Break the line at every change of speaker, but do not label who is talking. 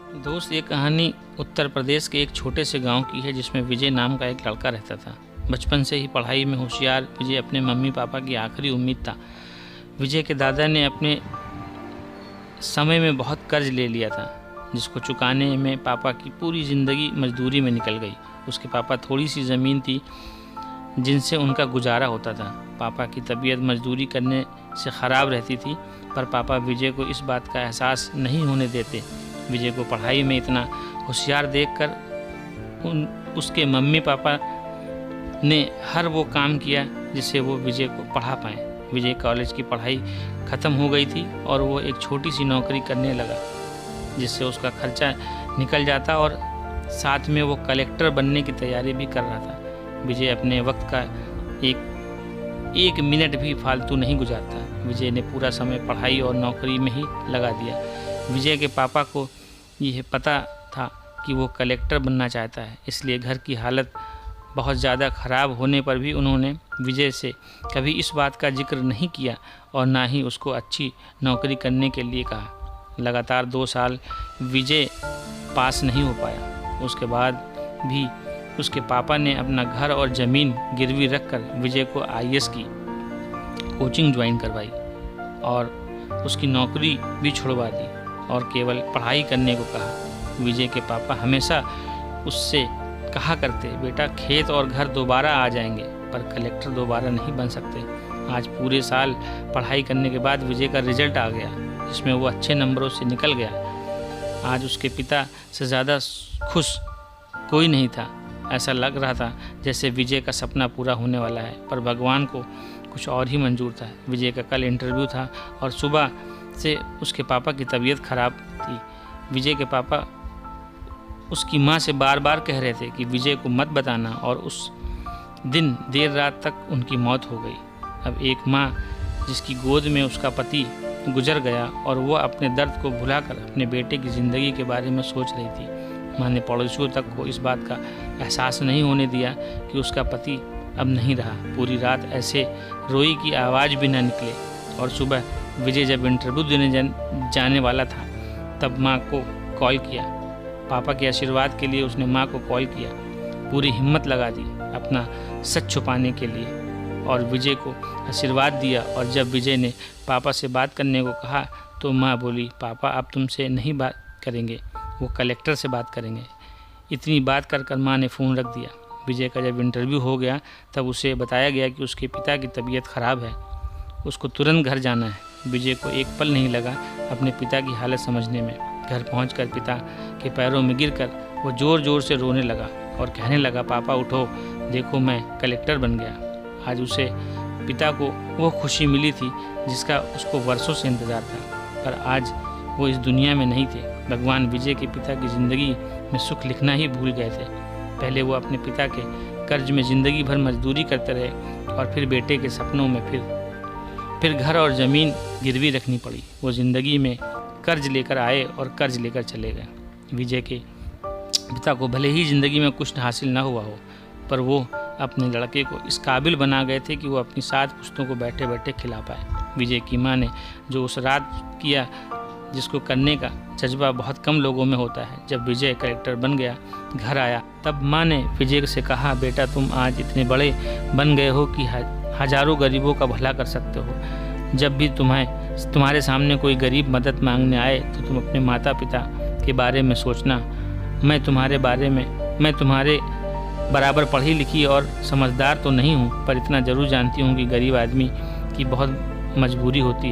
दोस्त, ये कहानी उत्तर प्रदेश के एक छोटे से गांव की है जिसमें विजय नाम का एक लड़का रहता था। बचपन से ही पढ़ाई में होशियार विजय अपने मम्मी पापा की आखिरी उम्मीद था। विजय के दादा ने अपने समय में बहुत कर्ज ले लिया था, जिसको चुकाने में पापा की पूरी ज़िंदगी मजदूरी में निकल गई। उसके पापा थोड़ी सी ज़मीन थी जिनसे उनका गुजारा होता था। पापा की तबीयत मजदूरी करने से ख़राब रहती थी, पर पापा विजय को इस बात का एहसास नहीं होने देते। विजय को पढ़ाई में इतना होशियार देखकर उसके मम्मी पापा ने हर वो काम किया जिससे वो विजय को पढ़ा पाएँ। विजय कॉलेज की पढ़ाई ख़त्म हो गई थी और वो एक छोटी सी नौकरी करने लगा, जिससे उसका खर्चा निकल जाता और साथ में वो कलेक्टर बनने की तैयारी भी कर रहा था। विजय अपने वक्त का एक मिनट भी फालतू नहीं गुजारता। विजय ने पूरा समय पढ़ाई और नौकरी में ही लगा दिया। विजय के पापा को यह पता था कि वो कलेक्टर बनना चाहता है, इसलिए घर की हालत बहुत ज़्यादा ख़राब होने पर भी उन्होंने विजय से कभी इस बात का जिक्र नहीं किया और ना ही उसको अच्छी नौकरी करने के लिए कहा। लगातार 2 साल विजय पास नहीं हो पाया। उसके बाद भी उसके पापा ने अपना घर और ज़मीन गिरवी रखकर विजय को IAS की कोचिंग ज्वाइन करवाई और उसकी नौकरी भी छुड़वा दी और केवल पढ़ाई करने को कहा। विजय के पापा हमेशा उससे कहा करते, बेटा खेत और घर दोबारा आ जाएंगे, पर कलेक्टर दोबारा नहीं बन सकते। आज पूरे साल पढ़ाई करने के बाद विजय का रिजल्ट आ गया, जिसमें वो अच्छे नंबरों से निकल गया। आज उसके पिता से ज़्यादा खुश कोई नहीं था। ऐसा लग रहा था जैसे विजय का सपना पूरा होने वाला है, पर भगवान को कुछ और ही मंजूर था। विजय का कल इंटरव्यू था और सुबह से उसके पापा की तबीयत ख़राब थी। विजय के पापा उसकी माँ से बार बार कह रहे थे कि विजय को मत बताना, और उस दिन देर रात तक उनकी मौत हो गई। अब एक माँ जिसकी गोद में उसका पति गुजर गया और वो अपने दर्द को भुलाकर अपने बेटे की ज़िंदगी के बारे में सोच रही थी। माँ ने पड़ोसियों तक को इस बात का एहसास नहीं होने दिया कि उसका पति अब नहीं रहा। पूरी रात ऐसे रोई की आवाज़ भी न निकले, और सुबह विजय जब इंटरव्यू देने जाने वाला था तब माँ को कॉल किया। पापा के आशीर्वाद के लिए उसने माँ को कॉल किया, पूरी हिम्मत लगा दी अपना सच छुपाने के लिए और विजय को आशीर्वाद दिया। और जब विजय ने पापा से बात करने को कहा तो माँ बोली, पापा अब तुमसे नहीं बात करेंगे, वो कलेक्टर से बात करेंगे। इतनी बात कर माँ ने फ़ोन रख दिया। विजय का जब इंटरव्यू हो गया तब उसे बताया गया कि उसके पिता की तबीयत ख़राब है, उसको तुरंत घर जाना है। विजय को एक पल नहीं लगा अपने पिता की हालत समझने में। घर पहुंचकर पिता के पैरों में गिरकर वो ज़ोर ज़ोर से रोने लगा और कहने लगा, पापा उठो, देखो मैं कलेक्टर बन गया। आज उसे पिता को वो खुशी मिली थी जिसका उसको वर्षों से इंतज़ार था, पर आज वो इस दुनिया में नहीं थे। भगवान विजय के पिता की ज़िंदगी में सुख लिखना ही भूल गए थे। पहले वो अपने पिता के कर्ज में ज़िंदगी भर मजदूरी करते रहे और फिर बेटे के सपनों में फिर घर और ज़मीन गिरवी रखनी पड़ी। वो ज़िंदगी में कर्ज लेकर आए और कर्ज लेकर चले गए। विजय के पिता को भले ही ज़िंदगी में कुछ हासिल ना हुआ हो, पर वो अपने लड़के को इस काबिल बना गए थे कि वो अपनी 7 पुश्तों को बैठे बैठे खिला पाए। विजय की माँ ने जो उस रात किया, जिसको करने का जज्बा बहुत कम लोगों में होता है। जब विजय कलेक्टर बन गया, घर आया, तब माँ ने विजय से कहा, बेटा तुम आज इतने बड़े बन गए हो कि हज़ारों गरीबों का भला कर सकते हो। जब भी तुम्हारे सामने कोई गरीब मदद मांगने आए तो तुम अपने माता पिता के बारे में सोचना। मैं तुम्हारे बराबर पढ़ी लिखी और समझदार तो नहीं हूँ, पर इतना ज़रूर जानती हूँ कि गरीब आदमी की बहुत मजबूरी होती है।